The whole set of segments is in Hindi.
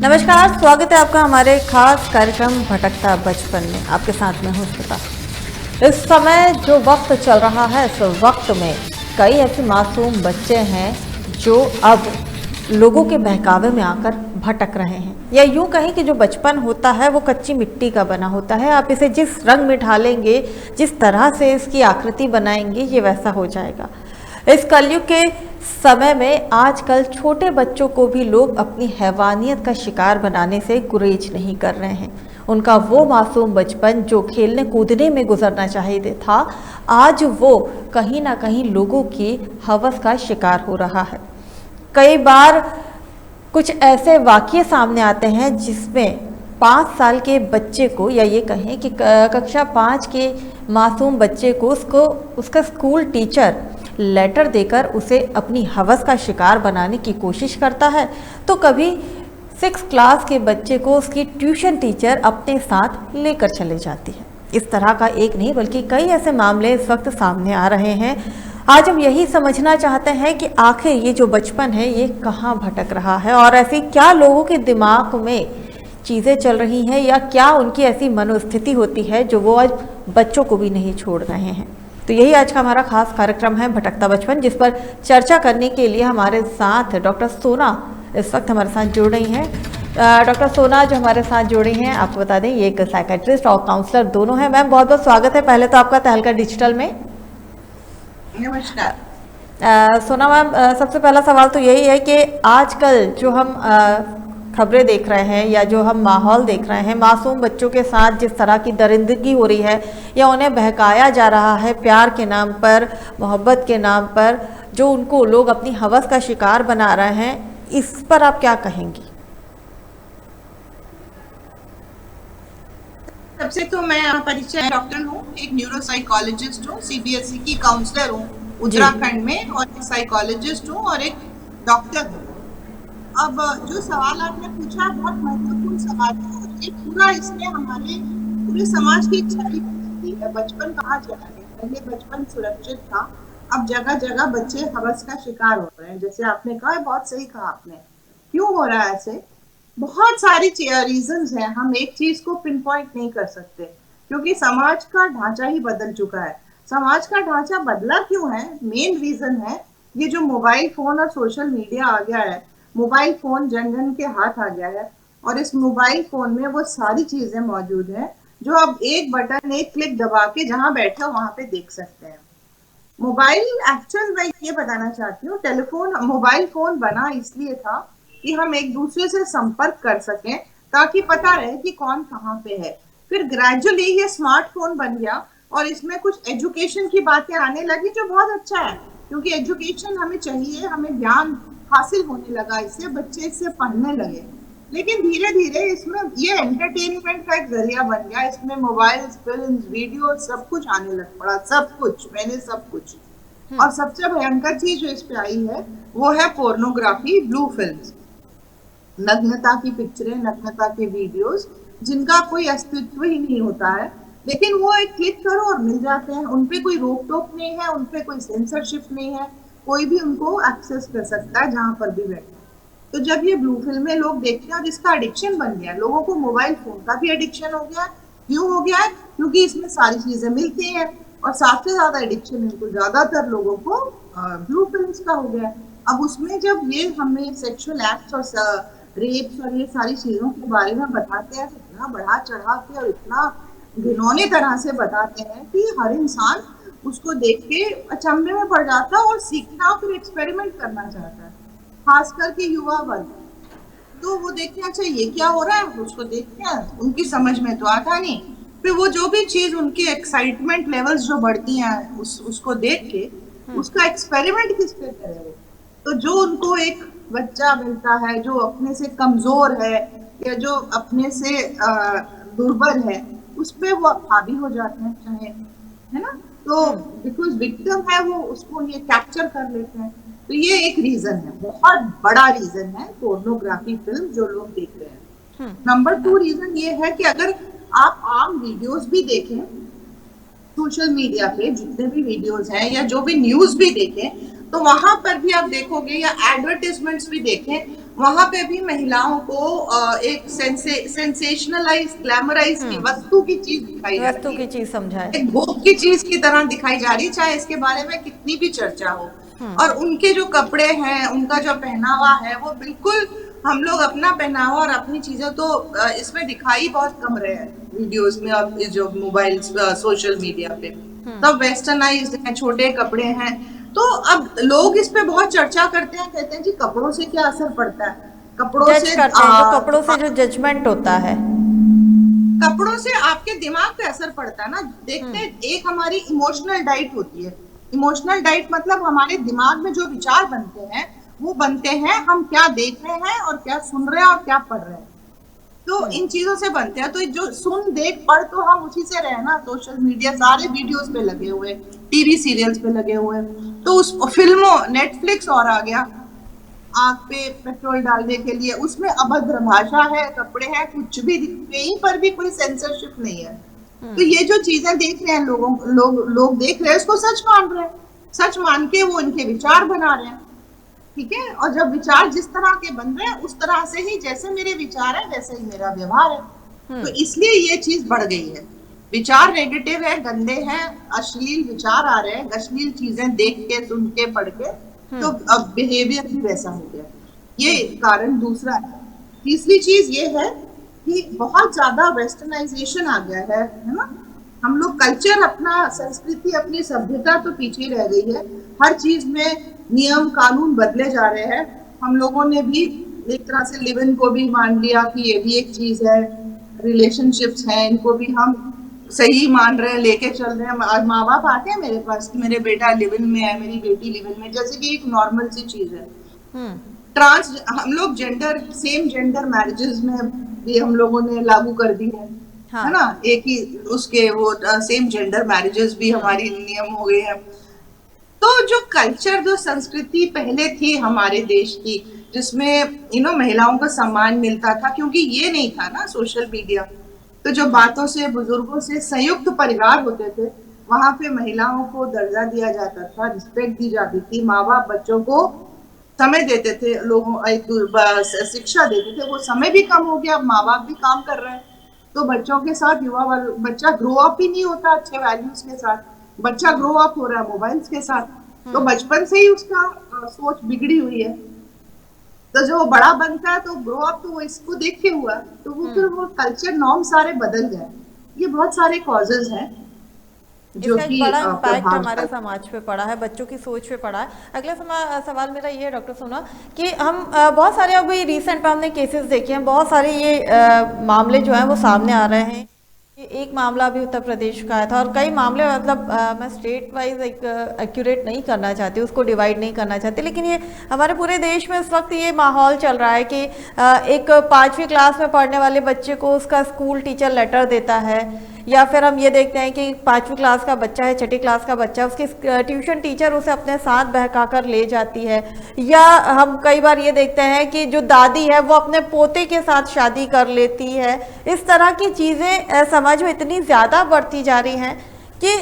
नमस्कार, स्वागत है आपका हमारे खास कार्यक्रम भटकता बचपन में। आपके साथ में हूँ श्वेता। इस समय जो वक्त चल रहा है, इस वक्त में कई ऐसे मासूम बच्चे हैं जो अब लोगों के बहकावे में आकर भटक रहे हैं, या यूं कहें कि जो बचपन होता है वो कच्ची मिट्टी का बना होता है। आप इसे जिस रंग में ढालेंगे, जिस तरह से इसकी आकृति बनाएंगे, ये वैसा हो जाएगा। इस कलयुग के समय में आजकल छोटे बच्चों को भी लोग अपनी हैवानियत का शिकार बनाने से गुरेज नहीं कर रहे हैं। उनका वो मासूम बचपन जो खेलने कूदने में गुजरना चाहिए था, आज वो कहीं ना कहीं लोगों की हवस का शिकार हो रहा है। कई बार कुछ ऐसे वाक़ये सामने आते हैं जिसमें 5 साल के बच्चे को, या ये कहें कि कक्षा 5 के मासूम बच्चे को उसका स्कूल टीचर लेटर देकर उसे अपनी हवस का शिकार बनाने की कोशिश करता है, तो कभी 6 क्लास के बच्चे को उसकी ट्यूशन टीचर अपने साथ लेकर चले जाती है। इस तरह का एक नहीं बल्कि कई ऐसे मामले इस वक्त सामने आ रहे हैं। आज हम यही समझना चाहते हैं कि आखिर ये जो बचपन है ये कहाँ भटक रहा है, और ऐसी क्या लोगों के दिमाग में चीज़ें चल रही हैं, या क्या उनकी ऐसी मनोस्थिति होती है जो वो आज बच्चों को भी नहीं छोड़ रहे हैं। तो यही आज का हमारा खास कार्यक्रम है भटकता बचपन, जिस पर चर्चा करने के लिए हमारे साथ डॉक्टर सोना इस वक्त हमारे साथ जुड़ रही हैं। डॉक्टर सोना जो हमारे साथ जुड़ी हैं, आपको बता दें ये एक साइकेट्रिस्ट और काउंसलर दोनों हैं। मैम बहुत बहुत स्वागत है पहले तो आपका तहलका डिजिटल में। नमस्कार। सोना मैम, सबसे पहला सवाल तो यही है कि आजकल जो हम खबरें देख रहे हैं या जो हम माहौल देख रहे हैं, मासूम बच्चों के साथ जिस तरह की दरिंदगी हो रही है या उन्हें बहकाया जा रहा है प्यार के नाम पर, मोहब्बत के नाम पर, जो उनको लोग अपनी हवस का शिकार बना रहे हैं, इस पर आप क्या कहेंगी? सबसे तो मैं परिचय डॉक्टर हूँ, एक न्यूरोसाइकोलॉजिस्ट हूँ, सीबीएसई की काउंसलर हूँ उत्तराखंड में, और एक साइकोलॉजिस्ट हूँ और एक डॉक्टर हूँ। अब जो सवाल आपने पूछा बहुत महत्वपूर्ण सवाल है। ये पूरा इसमें हमारे पूरे समाज की छवि बदलती है। बचपन कहाँ चला गया? पहले बचपन सुरक्षित था, अब जगह जगह बच्चे हवस का शिकार हो रहे हैं। जैसे आपने कहा, बहुत सही कहा आपने। क्यों हो रहा है ऐसे? बहुत सारी रीजंस हैं। हम एक चीज को पिन पॉइंट नहीं कर सकते, क्योंकि समाज का ढांचा ही बदल चुका है। समाज का ढांचा बदला क्यों है? मेन रीजन है ये जो मोबाइल फोन और सोशल मीडिया आ गया है। मोबाइल फोन जन जन के हाथ आ गया है, और इस मोबाइल फोन में वो सारी चीजें मौजूद हैं जो अब एक बटन, एक क्लिक दबा के जहां बैठे हो वहां पे देख सकते हैं। मोबाइल एक्चुअल मैं ये बताना चाहती हूँ, मोबाइल फोन बना इसलिए था कि हम एक दूसरे से संपर्क कर सकें, ताकि पता रहे कि कौन कहाँ पे है। फिर ग्रेजुअली ये स्मार्टफोन बन गया और इसमें कुछ एजुकेशन की बातें आने लगी, जो बहुत अच्छा है, क्योंकि एजुकेशन हमें चाहिए, हमें ज्ञान हासिल होने लगा, इससे बच्चे इससे पढ़ने लगे। लेकिन धीरे धीरे इसमें ये एंटरटेनमेंट का एक जरिया बन गया। इसमें मोबाइल, फिल्म, वीडियो सब कुछ आने लग पड़ा, सब कुछ, मैंने सब कुछ। और सबसे भयंकर चीज जो इस पे आई है वो है पोर्नोग्राफी, ब्लू फिल्म्स, नग्नता की पिक्चरें, नग्नता के वीडियोस, जिनका कोई अस्तित्व ही नहीं होता है, लेकिन वो एक क्लिक करो और मिल जाते हैं। उनपे कोई रोक टोक नहीं है, उनपे कोई सेंसरशिप नहीं है, कोई भी उनको एक्सेस कर सकता है जहां पर भी बैठे। तो जब ये ब्लू फिल्में लोग देखते हैं और इसका एडिक्शन बन गया, लोगों को मोबाइल फोन का भी एडिक्शन हो गया। क्यों हो गया है? क्योंकि इसमें सारी चीजें मिलती हैं, और सबसे ज्यादा एडिक्शन इनको ज्यादातर लोगों को ब्लू फिल्म्स का हो गया। अब उसमें जब ये हमें सेक्सुअल एक्ट्स और रेप्स और ये सारी चीजों के बारे में बताते हैं, तो इतना बढ़ा चढ़ा के और इतना घिनौने तरह से बताते हैं कि हर इंसान उसको देख के अचंभे में पड़ जाता है और सीखना, फिर एक्सपेरिमेंट करना चाहता है, खास करके युवा वर्ग। तो वो देखते हैं, अच्छा ये क्या हो रहा है, उसको देखते हैं, उनकी समझ में तो आता नहीं। फिर वो जो भी चीज, उनकी एक्साइटमेंट लेवल्स जो बढ़ती हैं उसको देख के उसका एक्सपेरिमेंट किस पे करेंगे। तो जो उनको एक बच्चा मिलता है जो अपने से कमजोर है या जो अपने से दुर्बल है, उस पे वो हावी हो जाते हैं, चाहे, है ना। तो बिकॉज विक्टिम है वो, उसको ये कैप्चर कर लेते हैं। तो ये एक रीजन है, बहुत बड़ा रीजन है पोर्नोग्राफी फिल्म जो लोग देख रहे हैं। नंबर 2 रीजन ये है कि अगर आप आम वीडियोस भी देखें सोशल मीडिया पे, जितने भी वीडियोस हैं या जो भी न्यूज भी देखें, तो वहां पर भी आप देखोगे, या एडवर्टाइजमेंट्स भी देखें, वहां पे भी महिलाओं को एक सेंसेशनलाइज ग्लैमराइज की वस्तु की चीज दिखाई जा वस्तु रही की है, चीज समझाए। एक भोग की चीज की तरह दिखाई जा रही है, चाहे इसके बारे में कितनी भी चर्चा हो। और उनके जो कपड़े हैं, उनका जो पहनावा है, वो बिल्कुल, हम लोग अपना पहनावा और अपनी चीजें तो इसमें दिखाई बहुत कम रहे हैं वीडियोस में और जो मोबाइल सोशल मीडिया पे, तब वेस्टर्नाइज्ड है, छोटे कपड़े हैं। तो अब लोग इस पे बहुत चर्चा करते हैं, कहते हैं जी कपड़ों से क्या असर पड़ता है, कपड़ों जज से करते हैं, जो कपड़ों से जो जजमेंट होता है। कपड़ों से आपके दिमाग पे असर पड़ता है ना। देखते हैं, एक हमारी इमोशनल डाइट होती है। इमोशनल डाइट मतलब हमारे दिमाग में जो विचार बनते हैं, वो बनते हैं हम क्या देख रहे हैं और क्या सुन रहे हैं और क्या पढ़ रहे हैं, तो इन चीजों से बनते हैं। तो जो सुन देख पढ़ तो हम उसी से रहे ना, सोशल मीडिया सारे वीडियोस पे लगे हुए, टीवी सीरियल्स पे लगे हुए, तो उस फिल्मों, नेटफ्लिक्स और आ गया आग पे पेट्रोल डालने के लिए, उसमें अभद्र भाषा है, कपड़े हैं, कुछ भी, कहीं पर भी कोई सेंसरशिप नहीं है। तो ये जो चीजें देख रहे हैं लोग देख रहे हैं, उसको सच मान रहे हैं, सच मान के वो इनके विचार बना रहे हैं, ठीक है। और जब विचार जिस तरह के बन रहे हैं, उस तरह से ही, जैसे मेरे विचार है वैसे ही मेरा व्यवहार है। तो इसलिए ये चीज बढ़ गई है, विचार नेगेटिव है, गंदे हैं, अश्लील विचार आ रहे हैं, अश्लील चीजें देख के, सुन के, पढ़ के, तो अब बिहेवियर भी वैसा हो गया। ये कारण दूसरा है। तीसरी चीज ये है कि बहुत ज्यादा वेस्टर्नाइजेशन आ गया है ना। हम लोग कल्चर, अपना संस्कृति, अपनी सभ्यता तो पीछे रह गई है। हर चीज में नियम कानून बदले जा रहे हैं। हम लोगों ने भी एक तरह से लिव इन को भी मान लिया कि ये भी एक चीज है, रिलेशनशिप्स हैं, इनको भी हम सही मान रहे हैं, लेके चल रहे हैं। माँ बाप आते हैं मेरे पास कि मेरे बेटा लिव इन में है, मेरी बेटी लिव इन में, जैसे कि एक नॉर्मल सी चीज है। ट्रांस, हम लोग जेंडर, सेम जेंडर मैरिजेस में भी हम लोगों ने लागू कर दी है ना, एक ही उसके वो सेम जेंडर मैरिजेस भी हमारी नियम हो गए हैं। तो जो कल्चर, जो संस्कृति पहले थी हमारे देश की, जिसमें महिलाओं को सम्मान मिलता था, क्योंकि ये नहीं था ना सोशल मीडिया, तो जो बातों से, बुजुर्गों से, संयुक्त परिवार होते थे, वहां पे महिलाओं को दर्जा दिया जाता था, रिस्पेक्ट दी जाती थी, माँ बाप बच्चों को समय देते थे, लोगों एक शिक्षा देते थे। वो समय भी कम हो गया, अब माँ बाप भी काम कर रहे हैं, तो बच्चों के साथ बच्चा ग्रो अप ही नहीं होता अच्छे वैल्यूज के साथ, बच्चा ग्रो अप हो रहा है मोबाइल्स के साथ। तो बचपन से ही उसका सोच बिगड़ी हुई है, तो जो बड़ा बनता है तो ग्रो अप तो वो इसको देख के हुआ, तो वो फिर वो कल्चर नॉर्म सारे बदल गए। ये बहुत सारे कॉजेज हैं जो इसका एक कि बड़ा इम्पैक्ट प्रभाव हमारे समाज पे पड़ा है, बच्चों की सोच पे पड़ा है। अगला सवाल मेरा ये है डॉक्टर सोना, कि हम बहुत सारे अभी रिसेंट में हमने केसेस देखे हैं, बहुत सारे ये मामले जो हैं वो सामने आ रहे हैं। एक मामला अभी उत्तर प्रदेश का आया था, और कई मामले, मतलब मैं स्टेट वाइज एक एक्यूरेट नहीं करना चाहती, उसको डिवाइड नहीं करना चाहती, लेकिन ये हमारे पूरे देश में इस वक्त ये माहौल चल रहा है कि एक 5वीं क्लास में पढ़ने वाले बच्चे को उसका स्कूल टीचर लेटर देता है, या फिर हम ये देखते हैं कि 5वीं क्लास का बच्चा है, 6ठी क्लास का बच्चा, उसकी ट्यूशन टीचर उसे अपने साथ बहका कर ले जाती है, या हम कई बार ये देखते हैं कि जो दादी है वो अपने पोते के साथ शादी कर लेती है। इस तरह की चीज़ें समाज में इतनी ज़्यादा बढ़ती जा रही हैं कि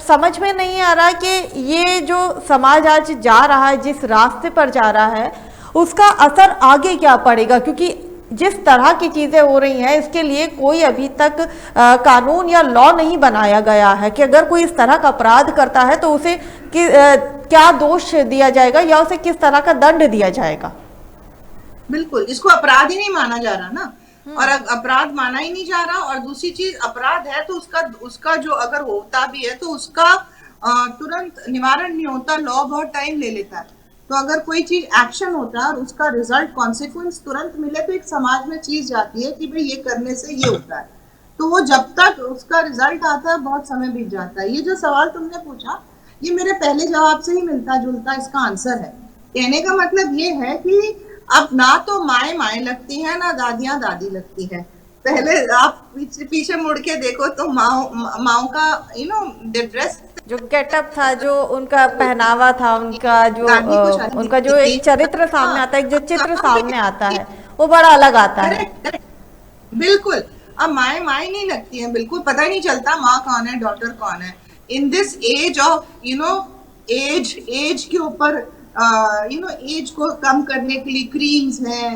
समझ में नहीं आ रहा कि ये जो समाज आज जा रहा है, जिस रास्ते पर जा रहा है, उसका असर आगे क्या पड़ेगा, क्योंकि जिस तरह की चीज़ें हो रही हैं इसके लिए कोई अभी तक कानून या लॉ नहीं बनाया गया है कि अगर कोई इस तरह का अपराध करता है तो उसे क्या दोष दिया जाएगा या उसे किस तरह का दंड दिया जाएगा। बिल्कुल, इसको अपराध ही नहीं माना जा रहा ना, और अपराध माना ही नहीं जा रहा। और दूसरी चीज, अपराध है तो उसका जो अगर होता भी है तो उसका तुरंत निवारण नहीं होता, लॉ बहुत टाइम ले लेता है। तो अगर कोई चीज एक्शन होता है और उसका रिजल्ट, कॉन्सिक्वेंस तुरंत मिले, तो एक समाज में चीज जाती है कि भाई ये करने से ये होता है, तो वो जब तक उसका रिजल्ट आता है बहुत समय बीत जाता है। ये जो सवाल तुमने पूछा, ये मेरे पहले जवाब से ही मिलता जुलता इसका आंसर है। कहने का मतलब ये है कि अब ना तो माएँ माएँ लगती हैं, ना दादियां दादी लगती हैं। पहले आप पीछे मुड़ के देखो तो माओ का ड्रेस, जो गेटअप था, जो उनका पहनावा था, उनका जो एक चरित्र सामने आता है, एक जो चित्र सामने आता है, वो बड़ा अलग आता है। बिल्कुल, अब माएँ नहीं लगती हैं, बिल्कुल पता ही नहीं चलता माँ कौन है, डॉटर कौन है। In this age of age के ऊपर एज को कम करने के लिए क्रीम्स हैं,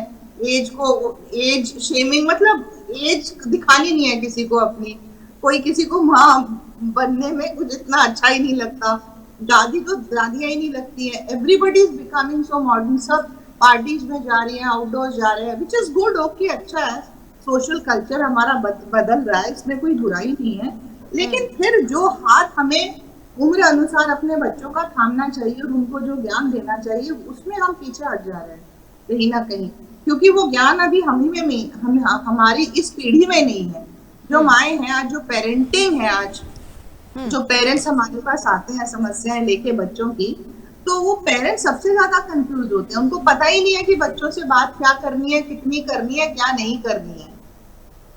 एज शेमिंग, मतलब एज दिखानी नहीं है किसी को अपनी। कोई किसी को माँ बनने में कुछ इतना अच्छा ही नहीं लगता, दादी तो दादियाँ ही नहीं लगती है। Everybody is becoming so modern, सब पार्टीज में जा रही हैं, आउटडोर्स जा रहे हैं, विच इज गुड, ओके, अच्छा है। सोशल कल्चर हमारा बदल रहा है, इसमें कोई बुराई नहीं है। लेकिन फिर जो हाथ हमें उम्र अनुसार अपने बच्चों का थामना चाहिए और उनको जो ज्ञान देना चाहिए, उसमें हम पीछे हट जा रहे हैं कहीं ना कहीं, क्योंकि वो ज्ञान अभी हमारी इस पीढ़ी में नहीं है। जो माएँ हैं आज, जो पेरेंटिंग है आज, जो पेरेंट्स हमारे पास आते हैं समस्याएं लेके बच्चों की, तो वो पेरेंट्स सबसे ज्यादा कंफ्यूज होते हैं। उनको पता ही नहीं है कि बच्चों से बात क्या करनी है, कितनी करनी है, क्या नहीं करनी है।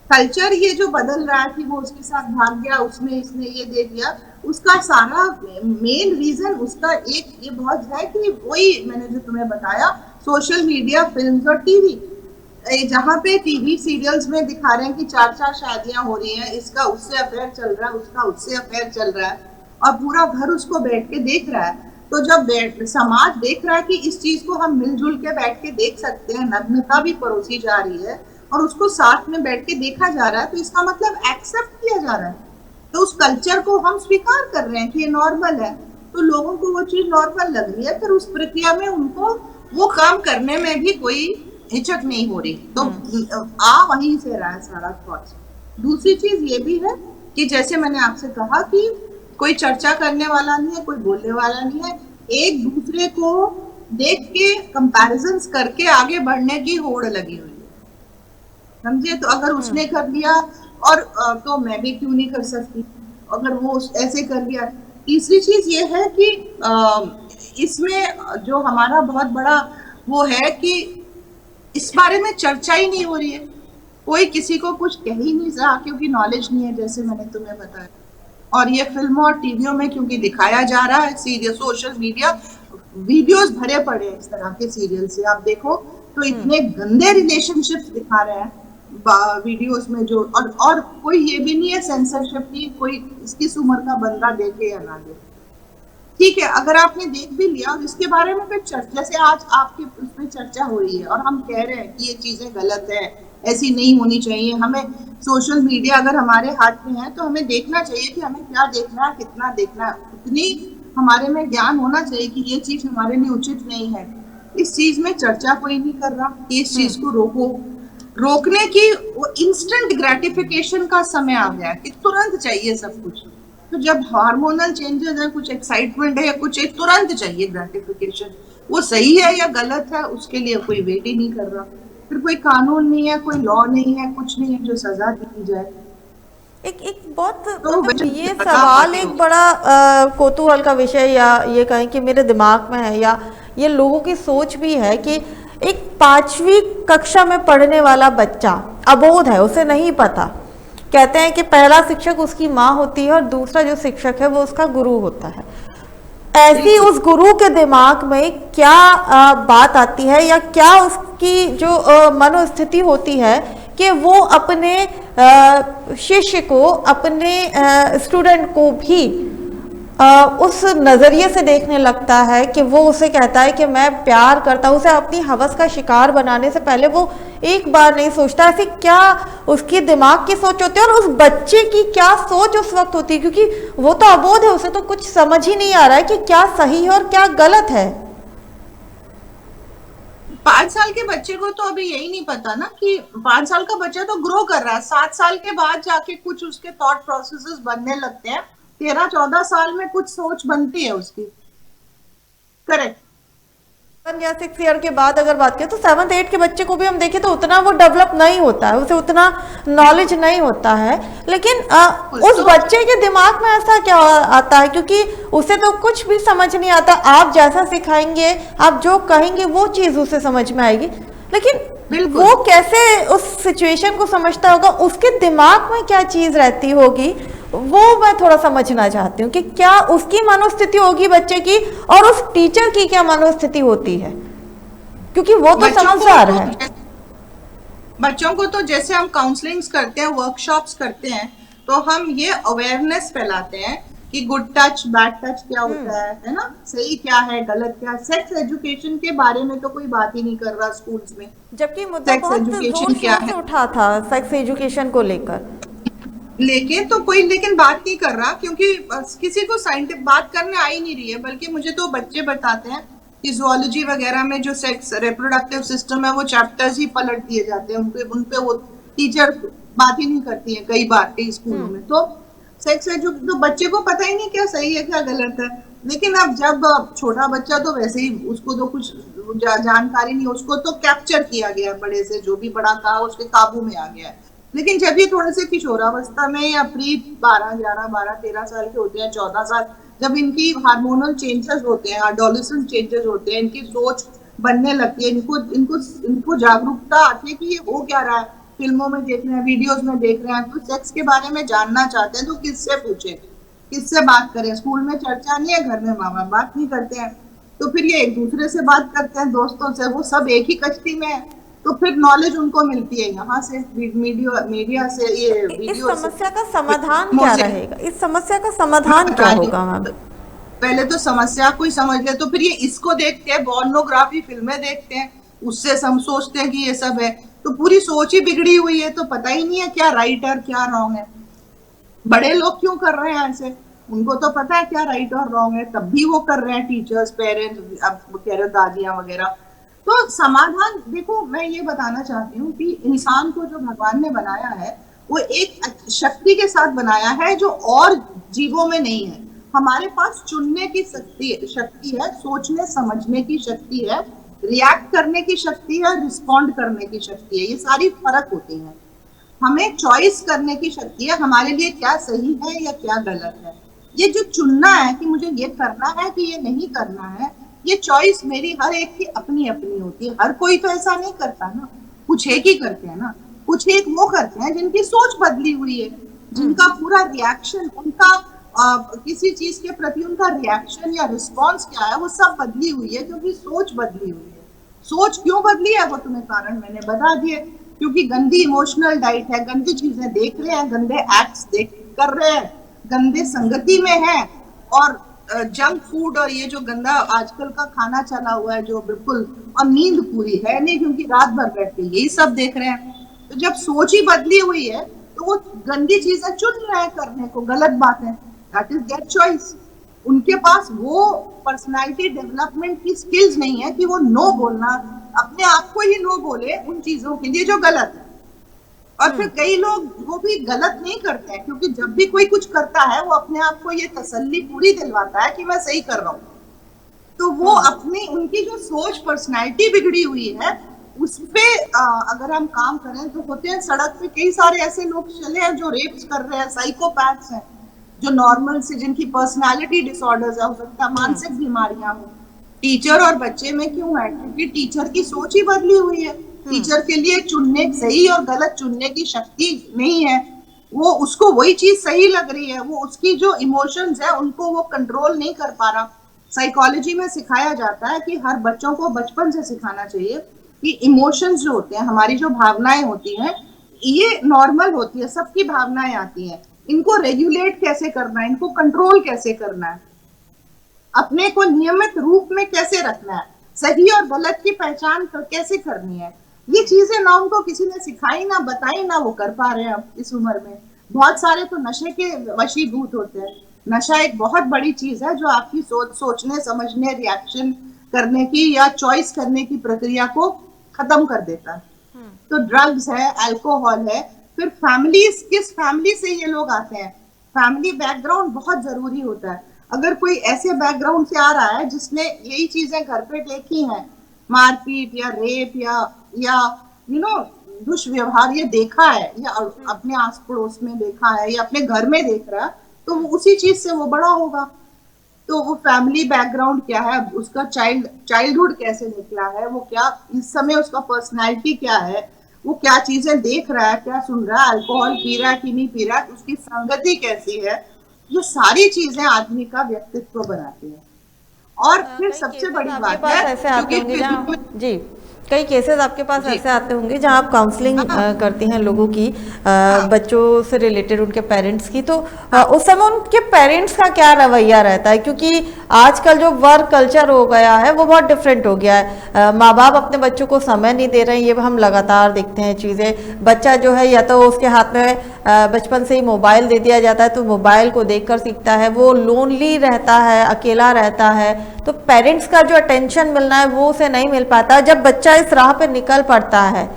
कल्चर ये जो बदल रहा है कि वो उसके साथ भाग गया, उसने इसने ये दे दिया, उसका सारा मेन रीजन उसका एक ये बहुत है कि वही मैंने जो तुम्हें बताया, सोशल मीडिया, फिल्म्स और टीवी, जहाँ पे टीवी सीरियल्स में दिखा रहे हैं कि 4-4 शादियां हो रही हैं, इसका उससे अफेयर चल रहा है, उसका उससे अफेयर चल रहा है, और पूरा घर उसको बैठ के देख रहा है। तो जब समाज देख रहा है कि इस चीज को हम मिलजुल के बैठ के देख सकते हैं, नग्नता भी परोसी जा रही है और उसको साथ में बैठ के देखा जा रहा है, तो इसका मतलब एक्सेप्ट किया जा रहा है। तो उस कल्चर को हम स्वीकार कर रहे हैं कि ये नॉर्मल है, तो लोगों को वो चीज नॉर्मल लग रही है। फिर उस प्रक्रिया में उनको वो काम करने में भी कोई हिचक नहीं हो रही। तो वहीं से रहा है सारा थॉट्स। दूसरी चीज ये भी है कि जैसे मैंने आपसे कहा कि कोई चर्चा करने वाला नहीं है, कोई बोलने वाला नहीं है, एक दूसरे को देख के कंपैरिजंस करके आगे बढ़ने की होड़ लगी हुई है, समझे। तो अगर उसने कर लिया और तो मैं भी क्यों नहीं कर सकती, अगर वो ऐसे कर लिया। तीसरी चीज ये है कि इसमें जो हमारा बहुत बड़ा वो है कि इस बारे में चर्चा ही नहीं हो रही है, कोई किसी को कुछ कह ही नहीं रहा क्योंकि नॉलेज नहीं है, जैसे मैंने तुम्हें बताया। और ये फिल्मों और टीवियों में क्योंकि दिखाया जा रहा है, सीरियल, सोशल मीडिया, वीडियोस भरे पड़े हैं इस तरह के सीरियल से। आप देखो तो इतने गंदे रिलेशनशिप्स दिखा रहे हैं वीडियोस में, जो और कोई ये भी नहीं है सेंसरशिप की, कोई किस उम्र का बंदा देखे या ना देखे। ठीक है, अगर आपने देख भी लिया और इसके बारे में फिर चर्चा, जैसे आज आपकी उसमें चर्चा हो रही है और हम कह रहे हैं कि ये चीजें गलत है, ऐसी नहीं होनी चाहिए। हमें सोशल मीडिया अगर हमारे हाथ में है तो हमें देखना चाहिए कि हमें क्या देखना है, कितना देखना है, उतनी हमारे में ज्ञान होना चाहिए कि ये चीज हमारे लिए उचित नहीं है। इस चीज में चर्चा कोई नहीं कर रहा कि इस चीज को रोको। रोकने की वो इंस्टेंट ग्रेटिफिकेशन का समय आ गया कि तुरंत चाहिए सब कुछ। तो जब हार्मोनल चेंजेस है, कुछ एक्साइटमेंट है या कुछ है, तुरंत चाहिए ग्रेटिफिकेशन। वो सही है या गलत है उसके लिए कोई वेट ही नहीं कर रहा। फिर कोई कानून नहीं है, कोई लॉ नहीं है, कुछ नहीं है जो सजा दी जाए। एक बहुत मतलब ये सवाल एक बड़ा कौतूहल का विषय, या ये कहें कि मेरे दिमाग में है, या ये लोगों की सोच भी है कि एक 5वीं कक्षा में पढ़ने वाला बच्चा अबोध है, उसे नहीं पता। कहते हैं कि पहला शिक्षक उसकी माँ होती है और दूसरा जो शिक्षक है वो उसका गुरु होता है। ऐसी उस गुरु के दिमाग में क्या बात आती है, या क्या उसकी जो मनोस्थिति होती है कि वो अपने शिष्य को, अपने स्टूडेंट को भी उस नज़रिए से देखने लगता है कि वो उसे कहता है कि मैं प्यार करता हूँ। उसे अपनी हवस का शिकार बनाने से पहले वो एक बार नहीं सोचता। ऐसी क्या उसकी दिमाग की सोच होती है और उस बच्चे की क्या सोच उस वक्त होती है, क्योंकि वो तो अबोध है, उसे तो कुछ समझ ही नहीं आ रहा है कि क्या सही है और क्या गलत है। 5 साल के बच्चे को तो अभी यही नहीं पता ना कि 5 साल का बच्चा तो ग्रो कर रहा है। 7 साल के बाद जाके कुछ उसके थॉट प्रोसेसेस बनने लगते हैं। 13-14 साल में कुछ सोच बनती है उसकी। करेक्ट। 7 या 6 ईयर के बाद अगर बात करें तो 7th 8th के बच्चे को भी हम देखें तो उतना वो डेवलप नहीं होता है, उसे उतना नॉलेज नहीं होता है। लेकिन उस बच्चे के दिमाग में ऐसा क्या आता है, क्योंकि उसे तो कुछ भी समझ नहीं आता। आप जैसा सिखाएंगे, आप जो कहेंगे वो चीज उसे समझ में आएगी, लेकिन वो कैसे उस सिचुएशन को समझता होगा, उसके दिमाग में क्या चीज रहती होगी, वो मैं थोड़ा समझना चाहती हूँ कि क्या उसकी मनोस्थिति होगी बच्चे की और उस टीचर की क्या मनोस्थिति होती है, क्योंकि वो तो समझदार है। बच्चों को तो जैसे हम काउंसलिंग्स करते हैं, वर्कशॉप्स करते हैं, तो हम ये अवेयरनेस फैलाते हैं कि गुड टच बैड टच क्या होता है ना, सही क्या है गलत क्या है। सेक्स एजुकेशन के बारे में तो कोई बात ही नहीं कर रहा स्कूल्स में। जबकि मुद्दा सेक्स बहुत जोर एजुकेशन क्या शोर से है उठा था सेक्स एजुकेशन को लेकर। लेकिन तो कोई लेकिन बात नहीं कर रहा, क्योंकि किसी को साइंटिफिक बात करने आ ही नहीं रही है। बल्कि मुझे तो बच्चे बताते हैं कि जूलॉजी वगैरह में जो सेक्स रिप्रोडक्टिव सिस्टम है वो चैप्टर्स ही पलट दिए जाते हैं, उनपे वो टीचर बात ही नहीं करती है कई बार कई स्कूलों में। तो सेक्स एजुकेशन तो बच्चे को पता ही नहीं क्या सही है क्या गलत है। लेकिन अब जब छोटा बच्चा तो वैसे ही उसको तो कुछ जानकारी नहीं, उसको तो कैप्चर किया गया बड़े से, जो भी बड़ा कहा उसके काबू में आ गया है। लेकिन जब ये थोड़े से किशोरावस्था में या प्री 12 साल के होते हैं, 14 साल, जब इनकी हार्मोनल चेंजेस होते हैं, एडोलेसेंट चेंजेस होते हैं, इनकी सोच बनने लगती है, इनको इनको इनको जागरूकता आती है कि ये हो क्या रहा है, फिल्मों में देख रहे हैं, वीडियोस में देख रहे हैं, तो सेक्स के बारे में जानना चाहते हैं तो किससे पूछे, किससे बात करें। स्कूल में चर्चा नहीं है, घर में माँ बाप बात नहीं करते हैं, तो फिर ये एक दूसरे से बात करते हैं, दोस्तों से, वो सब एक ही कश्ती में है। तो फिर नॉलेज उनको मिलती है यहाँ से, मीडिया से, ये इस वीडियो समस्या का समाधान क्या रहेगा? इस समस्या का समाधान क्या होगा मैम? पहले तो समस्या कोई समझ ले, तो फिर ये इसको देखते हैं, पोर्नोग्राफी फिल्में देखते हैं, उससे हम सोचते हैं कि ये सब है, तो पूरी सोच ही बिगड़ी हुई है। तो पता ही नहीं है क्या राइट और क्या रॉन्ग है। बड़े लोग क्यों कर रहे हैं ऐसे, उनको तो पता है क्या राइट और रॉन्ग है, तब भी वो कर रहे हैं, टीचर्स, पेरेंट्स, अब कह रहे दादियां वगैरह। तो समाधान देखो, मैं ये बताना चाहती हूँ कि इंसान को जो भगवान ने बनाया है वो एक शक्ति के साथ बनाया है जो और जीवों में नहीं है। हमारे पास चुनने की शक्ति है, सोचने समझने की शक्ति है, रिएक्ट करने की शक्ति है, रिस्पॉन्ड करने की शक्ति है। ये सारी फर्क होती है। हमें चॉइस करने की शक्ति है, हमारे लिए क्या सही है या क्या गलत है। ये जो चुनना है कि मुझे ये करना है कि ये नहीं करना है, ये चॉइस मेरी हर एक की अपनी अपनी होती है। हर कोई तो ऐसा नहीं करता ना, कुछ एक ही करते हैं ना। कुछ एक वो करते हैं जिनकी सोच बदली हुई है, जिनका पूरा रिएक्शन, उनका किसी चीज के प्रति उनका रिएक्शन या रिस्पॉन्स क्या है वो सब बदली हुई है, क्योंकि सोच बदली हुई है। सोच क्यों बदली है वो तुम्हें कारण मैंने बता दिए, क्योंकि गंदी इमोशनल डाइट है, गंदी चीजें देख रहे हैं, गंदे एक्ट्स कर रहे हैं, गंदे संगति में है, और जंक फूड और ये जो गंदा आजकल का खाना चला हुआ है जो बिल्कुल, और नींद पूरी है नहीं क्योंकि रात भर बैठ के यही सब देख रहे हैं। तो जब सोच ही बदली हुई है तो वो गंदी चीजें चुन रहे हैं करने को, गलत बात है, दैट इज देयर चॉइस। उनके पास वो पर्सनालिटी डेवलपमेंट की स्किल्स नहीं है कि वो नो बोलना, अपने आप को ही नो बोले उन चीजों के लिए जो गलत है। और फिर कई लोग वो भी गलत नहीं करते हैं, क्योंकि जब भी कोई कुछ करता है वो अपने आप को ये तसल्ली पूरी दिलवाता है कि मैं सही कर रहा हूँ। तो वो अपनी, उनकी जो सोच, पर्सनालिटी बिगड़ी हुई है, उस पे अगर हम काम करें तो होते हैं। सड़क पे कई सारे ऐसे लोग चले हैं जो रेप्स कर रहे हैं, साइकोपैथ्स हैं, जो नॉर्मल से, जिनकी पर्सनालिटी डिसऑर्डर्स है, हो सकता है मानसिक बीमारियां हो। टीचर और बच्चे में क्यों है? क्योंकि टीचर की सोच ही बदली हुई है। टीचर के लिए चुनने, सही और गलत चुनने की शक्ति नहीं है। वो, उसको वही चीज सही लग रही है, वो उसकी जो इमोशंस है उनको वो कंट्रोल नहीं कर पा रहा। साइकोलॉजी में सिखाया जाता है कि हर बच्चों को बचपन से सिखाना चाहिए कि इमोशंस जो होते हैं, हमारी जो भावनाएं होती हैं, ये नॉर्मल होती है, सबकी भावनाएं आती हैं। इनको रेगुलेट कैसे करना है, इनको कंट्रोल कैसे करना है, अपने को नियमित रूप में कैसे रखना है, सही और गलत की पहचान कैसे करनी है, ये चीजें ना उनको किसी ने सिखाई, ना बताई, ना वो कर पा रहे हैं अब इस उम्र में। बहुत सारे तो नशे के वशीभूत होते हैं। नशा एक बहुत बड़ी चीज है जो आपकी सोचने समझने, रिएक्शन करने की या चॉइस करने की प्रक्रिया को खत्म कर देता है। तो ड्रग्स है, अल्कोहल है। फिर फैमिली, किस फैमिली से ये लोग आते हैं, फैमिली बैकग्राउंड बहुत जरूरी होता है। अगर कोई ऐसे बैकग्राउंड से आ रहा है जिसने यही चीजें घर पे देखी हैं, मारपीट या रेप या दुष्व्यवहार ये देखा है, या अपने आस पड़ोस में देखा है, या अपने घर में देख रहा है, तो वो उसी चीज से वो बड़ा होगा। तो वो फैमिली बैकग्राउंड क्या है, उसका चाइल्डहुड कैसे निकला है, वो क्या इस समय उसका पर्सनैलिटी क्या है, वो क्या चीजें देख रहा है, क्या सुन रहा है, अल्कोहल पी रहा है कि नहीं पी रहा है, उसकी संगति कैसी है, ये सारी चीजें आदमी का व्यक्तित्व बनाती है। और फिर सबसे बड़ी बात है, जी कई केसेस आपके पास जी। ऐसे आते होंगे जहां आप काउंसलिंग हाँ करती हैं लोगों की, हाँ बच्चों से रिलेटेड उनके पेरेंट्स की, तो हाँ उस समय उनके पेरेंट्स का क्या रवैया रहता है? क्योंकि आजकल जो वर्क कल्चर हो गया है वो बहुत डिफरेंट हो गया है। माँ बाप अपने बच्चों को समय नहीं दे रहे हैं, ये हम लगातार देखते हैं चीज़ें। बच्चा जो है या तो उसके हाथ में बचपन से ही मोबाइल दे दिया जाता है तो मोबाइल को देखकर सीखता है, वो लोनली रहता है, अकेला रहता है, तो पेरेंट्स का जो अटेंशन मिलना है वो उसे नहीं मिल पाता। जब बच्चा इस राह पे निकल पड़ता है,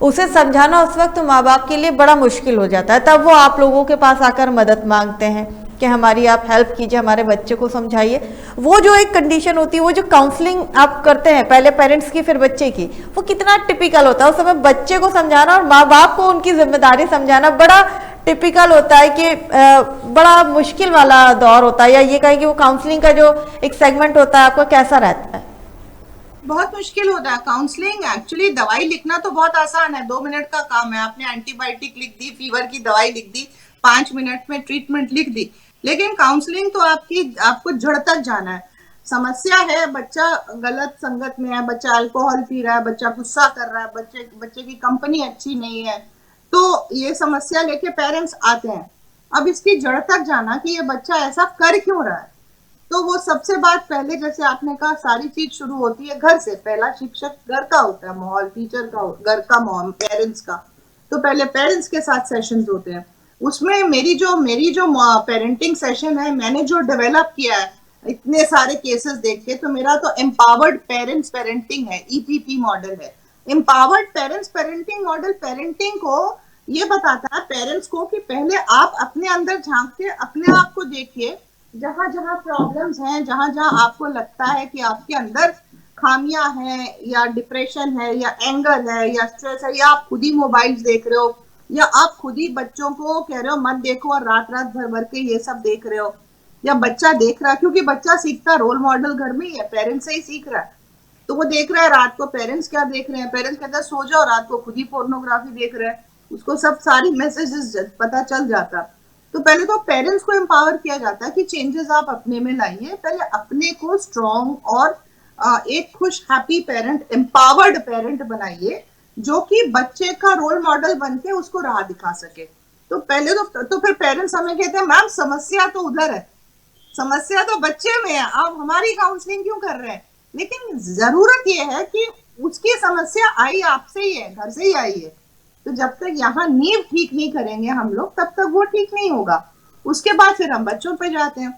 उसे समझाना उस वक्त माँ बाप के लिए बड़ा मुश्किल हो जाता है। तब वो आप लोगों के पास आकर मदद मांगते हैं कि हमारी आप हेल्प कीजिए, हमारे बच्चे को समझाइए। वो जो एक कंडीशन होती है, वो जो काउंसलिंग आप करते हैं, पहले पेरेंट्स की फिर बच्चे की, वो कितना टिपिकल होता है? उस समय बच्चे को समझाना और माँ बाप को उनकी जिम्मेदारी समझाना बड़ा टिपिकल होता है कि बड़ा मुश्किल वाला दौर होता है, या ये कहें कि वो काउंसलिंग का जो एक सेगमेंट होता है आपका कैसा रहता है? बहुत मुश्किल होता है काउंसलिंग। एक्चुअली दवाई लिखना तो बहुत आसान है, 2 मिनट का काम है। आपने एंटीबायोटिक लिख दी, फीवर की दवाई लिख दी, 5 मिनट में ट्रीटमेंट लिख दी। लेकिन काउंसलिंग तो आपको जड़ तक जाना है। समस्या है, बच्चा गलत संगत में है, बच्चा अल्कोहल पी रहा है, बच्चा गुस्सा कर रहा है, बच्चे की कंपनी अच्छी नहीं है, तो ये समस्या लेके पेरेंट्स आते हैं। अब इसकी जड़ तक जाना कि ये बच्चा ऐसा कर क्यों रहा है, तो वो सबसे बात पहले, जैसे आपने कहा, सारी चीज शुरू होती है घर से। पहला शिक्षक घर का होता है, माहौल टीचर का, घर का माहौल, पेरेंट्स का। तो पहले पेरेंट्स के साथ सेशंस होते हैं। उसमें मेरी जो पेरेंटिंग सेशन है, मैंने जो डेवलप किया है इतने सारे केसेस देख के, तो मेरा तो एम्पावर्ड पेरेंट्स पेरेंटिंग है, ईपीपी मॉडल है। Empowered parents parenting model parenting को ये बताता है पेरेंट्स को कि पहले आप अपने अंदर झांक के अपने आप को देखिए। जहां जहां प्रॉब्लम्स हैं, जहां जहां आपको लगता है कि आपके अंदर खामियां हैं, या डिप्रेशन है, या एंगर है, या स्ट्रेस है, या आप खुद ही मोबाइल्स देख रहे हो, या आप खुद ही बच्चों को कह रहे हो मत देखो और रात रात भर भर के ये सब देख रहे हो, या बच्चा देख रहा है, क्योंकि बच्चा सीखता रोल मॉडल घर में ही है, पेरेंट्स से ही सीख रहा है। तो वो देख रहा है रात को पेरेंट्स क्या देख रहे हैं, पेरेंट्स कहता है सो जाओ, रात को खुद ही पोर्नोग्राफी देख रहे हैं, उसको सब सारी मैसेजेस पता चल जाता। तो पहले तो पेरेंट्स को एम्पावर किया जाता है कि चेंजेस आप अपने में लाइए। पहले अपने को स्ट्रॉन्ग और एक खुश हैप्पी पेरेंट, एम्पावर्ड पेरेंट बनाइए, जो कि बच्चे का रोल मॉडल बन के उसको राह दिखा सके। तो पहले तो फिर पेरेंट्स हमें कहते हैं मैम समस्या तो उधर है, समस्या तो बच्चे में है, आप हमारी काउंसलिंग क्यों कर रहे हैं? लेकिन जरूरत यह है कि उसकी समस्या आई आपसे ही है, घर से ही आई है। तो जब तक यहाँ नींव ठीक नहीं करेंगे हम लोग, तब तक वो ठीक नहीं होगा। उसके बाद फिर हम बच्चों पे जाते हैं।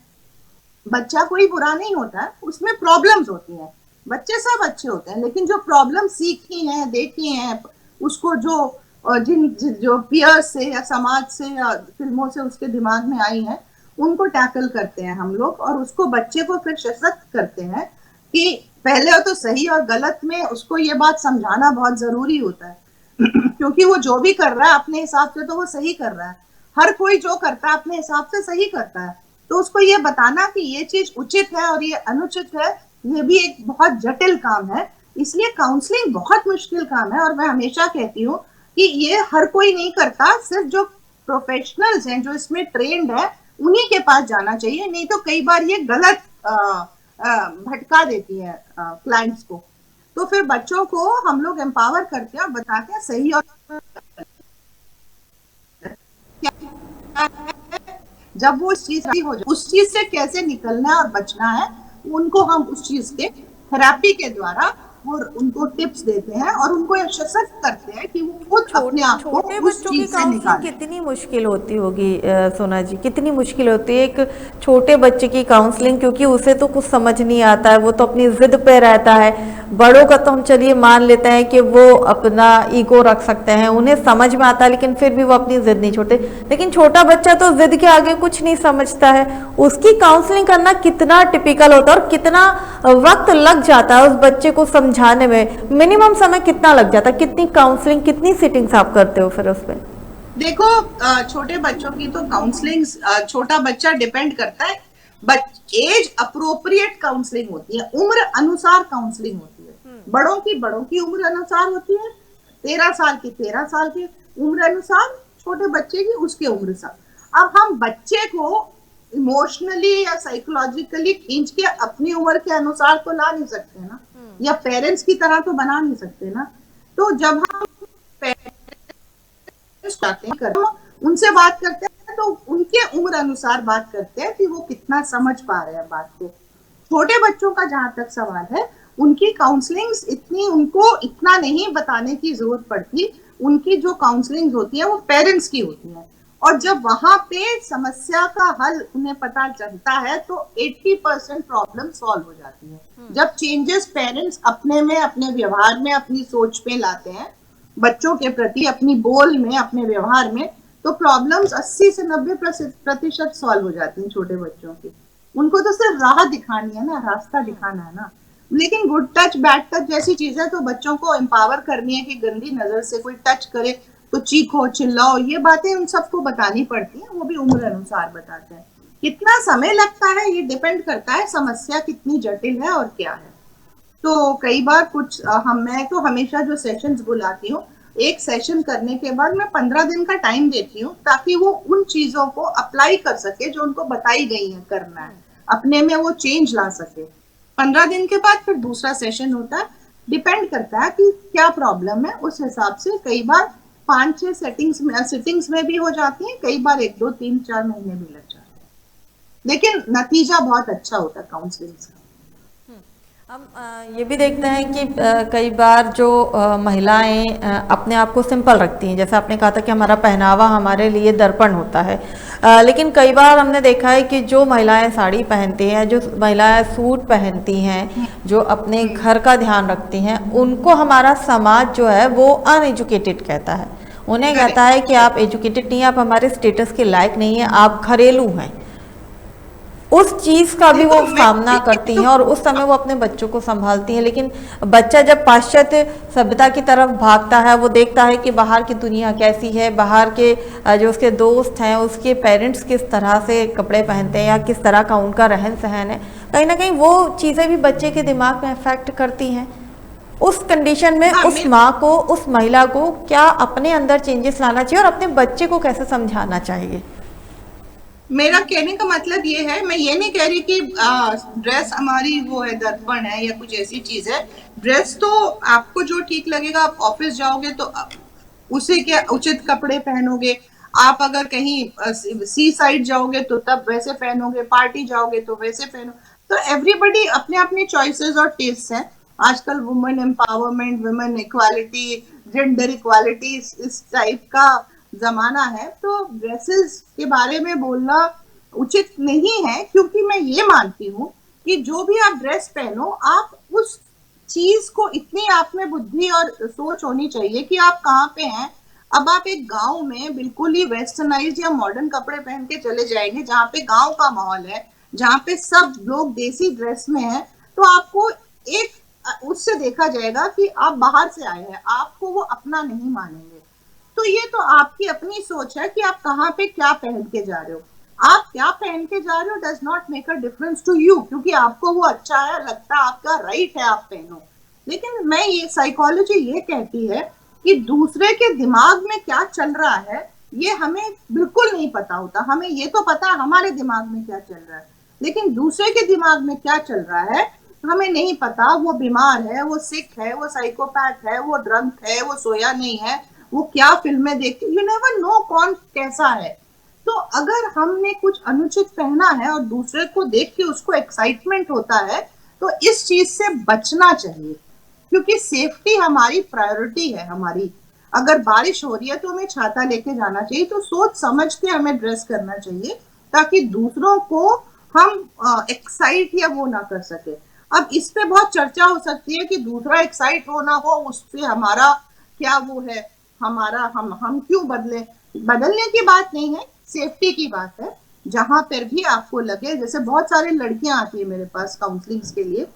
बच्चा कोई बुरा नहीं होता है, उसमें प्रॉब्लम्स होती हैं। बच्चे सब अच्छे होते हैं, लेकिन जो प्रॉब्लम सीखी हैं, देखी हैं, उसको जो पियर्स से या समाज से या फिल्मों से उसके दिमाग में आई हैं, उनको टैकल करते हैं हम लोग, और उसको बच्चे को फिर सशक्त करते हैं कि पहले तो सही और गलत में उसको ये बात समझाना बहुत जरूरी होता है। क्योंकि वो जो भी कर रहा है अपने हिसाब से तो वो सही कर रहा है। हर कोई जो करता है अपने हिसाब से सही करता है। तो उसको ये बताना कि ये चीज उचित है और ये अनुचित है, ये भी एक बहुत जटिल काम है। इसलिए काउंसलिंग बहुत मुश्किल काम है, और मैं हमेशा कहती हूँ कि ये हर कोई नहीं करता, सिर्फ जो प्रोफेशनल्स हैं, जो इसमें ट्रेंड है, उन्हीं के पास जाना चाहिए। नहीं तो कई बार ये गलत भटका देती है क्लाइंट्स को। तो फिर बच्चों को हम लोग एम्पावर करते हैं और बताते हैं सही और जब वो चीज हो जाए, उस चीज से कैसे निकलना है और बचना है, उनको हम उस चीज के थेरेपी के द्वारा वो उनको टिप्स देते हैं और उनको सशक्त करते हैं कि वो खुद अपने आप को छोटे उस बच्चों की चीज से काउंसलिंग निकालें। कितनी मुश्किल होती होगी सोना जी, कितनी मुश्किल होती है एक छोटे बच्चे की काउंसलिंग? क्योंकि उसे तो कुछ समझ नहीं आता है, वो तो अपनी जिद पे रहता है। बड़ों का तो हम चलिए मान लेते हैं कि वो अपना ईगो रख सकते हैं, उन्हें समझ में आता है, लेकिन फिर भी वो अपनी जिद नहीं छोड़ते। लेकिन छोटा बच्चा तो जिद के आगे कुछ नहीं समझता है। उसकी काउंसलिंग करना कितना टिपिकल होता है और कितना वक्त लग जाता है उस बच्चे को समझाने में? मिनिमम समय कितना लग जाता है? कितनी काउंसलिंग, कितनी सिटिंग्स आप करते हो फिर उस पर? देखो, छोटे बच्चों की तो काउंसलिंग, छोटा बच्चा डिपेंड करता है, एज अप्रोप्रिएट काउंसलिंग होती है, उम्र अनुसार काउंसलिंग होती है। बड़ों की उम्र अनुसार होती है, 13 साल की 13 साल की उम्र अनुसार, छोटे बच्चे की उसके उम्र से। अब हम बच्चे को इमोशनली या साइकोलॉजिकली खींच के अपनी उम्र के अनुसार तो ला नहीं सकते ना। या पेरेंट्स की तरह तो बना नहीं सकते ना। तो जब हम उनसे बात करते हैं तो उनके उम्र अनुसार बात करते हैं कि वो कितना समझ पा रहे हैं बात को। छोटे बच्चों का जहां तक सवाल है, उनकी काउंसलिंग्स इतनी उनको इतना नहीं बताने की जरूरत पड़ती। उनकी जो काउंसलिंग होती है वो पेरेंट्स की होती है, और जब वहां पे समस्या का हल उन्हें पता चलता है तो 80% प्रॉब्लम सॉल्व हो जाती है। जब चेंजेस पेरेंट्स अपने में, अपने व्यवहार में, अपनी सोच में लाते हैं बच्चों के प्रति, अपनी बोल में, अपने व्यवहार में, तो प्रॉब्लम्स 80 से 90% सॉल्व हो जाती हैं छोटे बच्चों की। उनको तो सिर्फ राह दिखानी है ना, रास्ता दिखाना है ना। लेकिन गुड टच बैड टच जैसी चीजें तो बच्चों को एम्पावर करनी है कि गंदी नजर से कोई टच करे तो चीखो चिल्लाओ, ये बातें उन सबको बतानी पड़ती हैं, वो भी उम्र अनुसार बताते हैं। कितना समय लगता है ये डिपेंड करता है समस्या कितनी जटिल है और क्या है। तो कई बार कुछ मैं तो हमेशा जो सेशंस बुलाती हूँ, एक सेशन करने के बाद मैं 15 दिन का टाइम देती हूँ ताकि वो उन चीजों को अप्लाई कर सके जो उनको बताई गई है करना है, अपने में वो चेंज ला सके। 15 दिन के बाद फिर दूसरा सेशन होता है। डिपेंड करता है कि क्या प्रॉब्लम है, उस हिसाब से कई बार 5-6 सिटिंग्स में भी हो जाती है, कई बार 1, 2, 3, 4 महीने भी लग जाते हैं, लेकिन नतीजा बहुत अच्छा होता है काउंसलिंग का। हम ये भी देखते हैं कि कई बार जो महिलाएं अपने आप को सिंपल रखती हैं, जैसे आपने कहा था कि हमारा पहनावा हमारे लिए दर्पण होता है, लेकिन कई बार हमने देखा है कि जो महिलाएं साड़ी पहनती हैं, जो महिलाएं सूट पहनती हैं, जो अपने घर का ध्यान रखती हैं, उनको हमारा समाज जो है वो अनएजुकेटेड कहता है। उन्हें कहता है कि आप एजुकेटेड नहीं हैं, आप हमारे स्टेटस के लायक नहीं हैं, आप घरेलू हैं। उस चीज का भी वो सामना करती हैं और उस समय वो अपने बच्चों को संभालती हैं। लेकिन बच्चा जब पाश्चात्य सभ्यता की तरफ भागता है, वो देखता है कि बाहर की दुनिया कैसी है, बाहर के जो उसके दोस्त हैं, उसके पेरेंट्स किस तरह से कपड़े पहनते हैं या किस तरह का उनका रहन सहन है, कहीं ना कहीं वो चीज़ें भी बच्चे के दिमाग में इफेक्ट करती हैं। उस कंडीशन में उस माँ को, उस महिला को क्या अपने अंदर चेंजेस लाना चाहिए और अपने बच्चे को कैसे समझाना चाहिए? मेरा कहने का मतलब ये है, मैं ये नहीं कह रही कि ड्रेस हमारी वो है, दर्पण है या कुछ ऐसी चीज है। ड्रेस तो आपको जो ठीक लगेगा, आप ऑफिस जाओगे तो उसे क्या उचित कपड़े पहनोगे, आप अगर कहीं सी साइड जाओगे तो तब वैसे पहनोगे, पार्टी जाओगे तो वैसे पहनो। तो एवरीबडी अपने अपने चॉइसेस और टेस्ट हैं। आजकल women empowerment, women equality, gender equality, इस टाइप का जमाना है, तो ड्रेसेस के बारे में बोलना उचित नहीं है, क्योंकि मैं ये मानती हूँ कि जो भी आप ड्रेस पहनो, आप उस चीज को, इतनी आप में बुद्धि और सोच होनी चाहिए कि आप कहाँ पे हैं। अब आप एक गांव में बिल्कुल ही वेस्टर्नाइज या मॉडर्न कपड़े पहन के चले जाएंगे, जहाँ पे गांव का माहौल है, जहाँ पे सब लोग देसी ड्रेस में हैं, तो आपको एक उससे देखा जाएगा कि आप बाहर से आए हैं, आपको वो अपना नहीं मानेंगे। तो ये तो आपकी अपनी सोच है कि आप कहाँ पे क्या पहन के जा रहे हो। आप क्या पहन के जा रहे हो does not make a difference to you, क्योंकि आपको वो अच्छा है लगता है, आपका राइट है, आप पहनो। लेकिन मैं ये साइकोलॉजी ये कहती है कि दूसरे के दिमाग में क्या चल रहा है ये हमें बिल्कुल नहीं पता होता। हमें ये तो पता है हमारे दिमाग में क्या चल रहा है, लेकिन दूसरे के दिमाग में क्या चल रहा है हमें नहीं पता। वो बीमार है, वो सिक है, वो साइकोपैथ है, वो ड्रंक है, वो सोया नहीं है, वो क्या फिल्में देखते, यू नेवर नो कौन कैसा है। तो अगर हमने कुछ अनुचित पहना है और दूसरे को देख के उसको एक्साइटमेंट होता है, तो इस चीज से बचना चाहिए, क्योंकि सेफ्टी हमारी प्रायोरिटी है। हमारी अगर बारिश हो रही है तो हमें छाता लेके जाना चाहिए, तो सोच समझ के हमें ड्रेस करना चाहिए ताकि दूसरों को हम एक्साइट या वो ना कर सके। अब इस पे बहुत चर्चा हो सकती है कि दूसरा एक्साइट हो ना हो उससे हमारा क्या वो है, हमारा हम क्यों बदले। बदलने की बात नहीं है, सेफ्टी की बात है। जहां पर भी आपको लगे, जैसे बहुत सारी लड़कियां आती है मेरे पास काउंसलिंग्स के लिए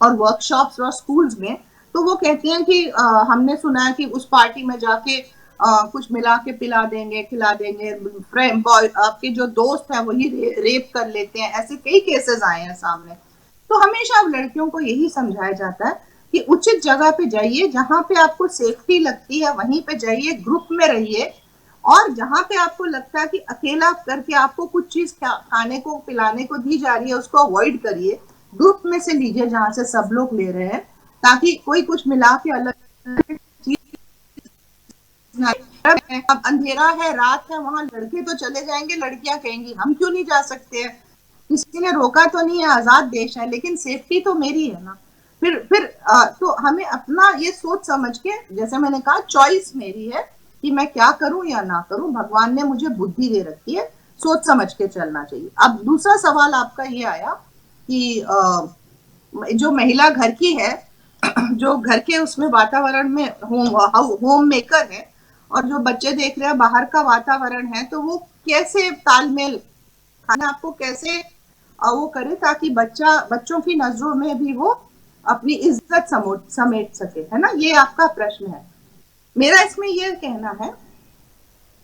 और वर्कशॉप्स और स्कूल्स में, तो वो कहती हैं कि हमने सुना है कि उस पार्टी में जाके कुछ मिला के पिला देंगे, खिला देंगे, फ्रेंड बॉय आपके जो दोस्त हैं वही रेप कर लेते हैं। ऐसे कई केसेस आए हैं सामने। तो हमेशा अब लड़कियों को यही समझाया जाता है कि उचित जगह पे जाइए, जहां पे आपको सेफ्टी लगती है वहीं पे जाइए, ग्रुप में रहिए, और जहां पे आपको लगता है कि अकेला करके आपको कुछ चीज खाने को पिलाने को दी जा रही है उसको अवॉइड करिए। ग्रुप में से लीजिए जहां से सब लोग ले रहे हैं, ताकि कोई कुछ मिला के अलग चीज ना। अब अंधेरा है, रात है, वहां लड़के तो चले जाएंगे, लड़कियां कहेंगी हम क्यों नहीं जा सकते हैं, किसी ने रोका तो नहीं है, आजाद देश है, लेकिन सेफ्टी तो मेरी है ना। फिर तो हमें अपना ये सोच समझ के, जैसे मैंने कहा, चॉइस मेरी है कि मैं क्या करूं या ना करूं। भगवान ने मुझे बुद्धि दे रखी है, सोच समझ के चलना चाहिए। अब दूसरा सवाल आपका ये आया कि जो महिला घर की है, जो घर के उसमें वातावरण में होम मेकर है, और जो बच्चे देख रहे हैं बाहर का वातावरण है, तो वो कैसे तालमेल खाना आपको कैसे वो करे ताकि बच्चों की नजरों में भी वो अपनी इज्जत समेट सके, है ना। ये आपका प्रश्न है। मेरा इसमें ये कहना है,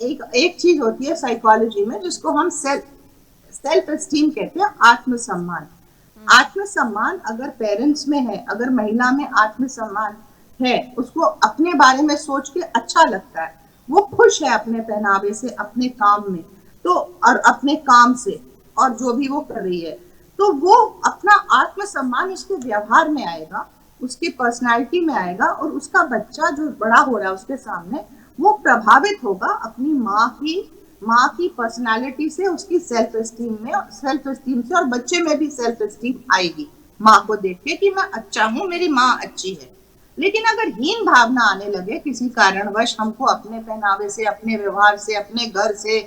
एक चीज होती है साइकोलॉजी में जिसको हम सेल्फ एस्टीम कहते हैं, आत्मसम्मान। आत्मसम्मान अगर पेरेंट्स में है, अगर महिला में आत्मसम्मान है, उसको अपने बारे में सोच के अच्छा लगता है, वो खुश है अपने पहनावे से, अपने काम में, तो और अपने काम से, और जो भी वो कर रही है, तो वो अपना आत्मसम्मान उसके व्यवहार में आएगा, उसकी पर्सनालिटी में आएगा, और उसका बच्चा जो बड़ा हो रहा है उसके सामने, वो प्रभावित होगा अपनी माँ की पर्सनालिटी से, उसकी सेल्फ एस्टीम से, और बच्चे में भी सेल्फ एस्टीम आएगी माँ को देख के कि मैं अच्छा हूँ, मेरी माँ अच्छी है। लेकिन अगर हीन भावना आने लगे किसी कारणवश, हमको अपने पहनावे से, अपने व्यवहार से, अपने घर से,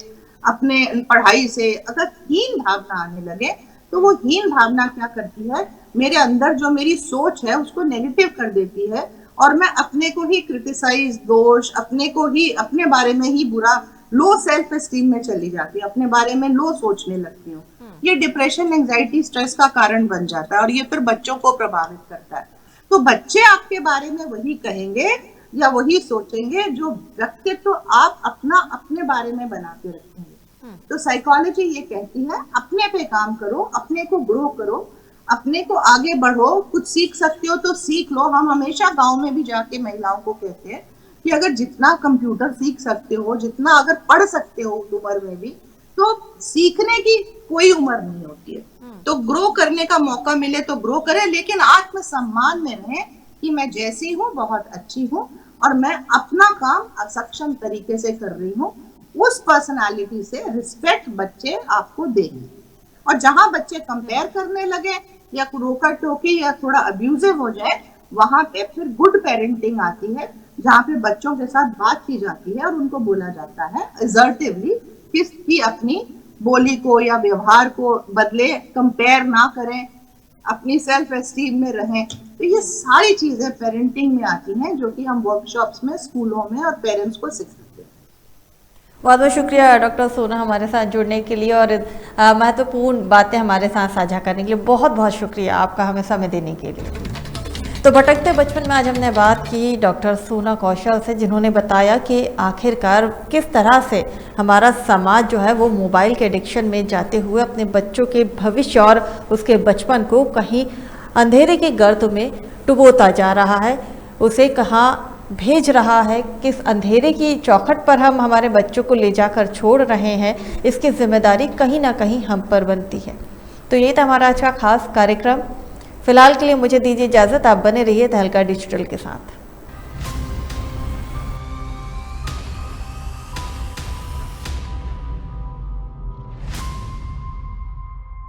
अपने पढ़ाई से अगर हीन भावना आने लगे, तो वो हीन भावना क्या करती है, मेरे अंदर जो मेरी सोच है उसको नेगेटिव कर देती है, और मैं अपने को ही क्रिटिसाइज, दोष, अपने को ही, अपने बारे में ही बुरा, लो सेल्फ एस्टीम में चली जाती है, अपने बारे में लो सोचने लगती हूँ। ये डिप्रेशन, एंजाइटी, स्ट्रेस का कारण बन जाता है, और ये फिर बच्चों को प्रभावित करता है। तो बच्चे आपके बारे में वही कहेंगे या वही सोचेंगे जो व्यक्तित्व आप अपने बारे में बना के रखेंगे। तो साइकोलॉजी ये कहती है, अपने पे काम करो, अपने को ग्रो करो, अपने को आगे बढ़ो, कुछ सीख सकते हो तो सीख लो। हम हमेशा गांव में भी जाके महिलाओं को कहते हैं कि अगर जितना कंप्यूटर सीख सकते हो, जितना अगर पढ़ सकते हो उस उम्र में भी, तो सीखने की कोई उम्र नहीं होती है। तो ग्रो करने का मौका मिले तो ग्रो करें, लेकिन आत्मसम्मान में रहे कि मैं जैसी हूँ बहुत अच्छी हूँ, और मैं अपना काम सक्षम तरीके से कर रही हूँ। उस पर्सनालिटी से रिस्पेक्ट बच्चे आपको देंगे। और जहां बच्चे कंपेयर करने लगे या रोका टोकी या थोड़ा अब्यूजिव हो जाए, वहां पे फिर गुड पेरेंटिंग आती है, जहां पे बच्चों के साथ बात की जाती है और उनको बोला जाता है असर्टिवली कि अपनी बोली को या व्यवहार को बदले, कंपेयर ना करें, अपनी सेल्फ एस्टीम में रहें। तो ये सारी चीजें पेरेंटिंग में आती हैं, जो कि हम वर्कशॉप्स में, स्कूलों में और पेरेंट्स को सिखाते हैं। बहुत बहुत शुक्रिया डॉक्टर सोना हमारे साथ जुड़ने के लिए और महत्वपूर्ण बातें हमारे साथ साझा करने के लिए। बहुत बहुत शुक्रिया आपका हमें समय देने के लिए। तो भटकते बचपन में आज हमने बात की डॉक्टर सोना कौशल से, जिन्होंने बताया कि आखिरकार किस तरह से हमारा समाज जो है वो मोबाइल के एडिक्शन में जाते हुए अपने बच्चों के भविष्य और उसके बचपन को कहीं अंधेरे के गर्त में डुबोता जा रहा है, उसे कहाँ भेज रहा है, किस अंधेरे की चौखट पर हम हमारे बच्चों को ले जाकर छोड़ रहे हैं, इसकी जिम्मेदारी कहीं ना कहीं हम पर बनती है। तो ये था हमारा अच्छा खास कार्यक्रम। फिलहाल के लिए मुझे दीजिए इजाज़त, आप बने रहिए तहलका डिजिटल के साथ।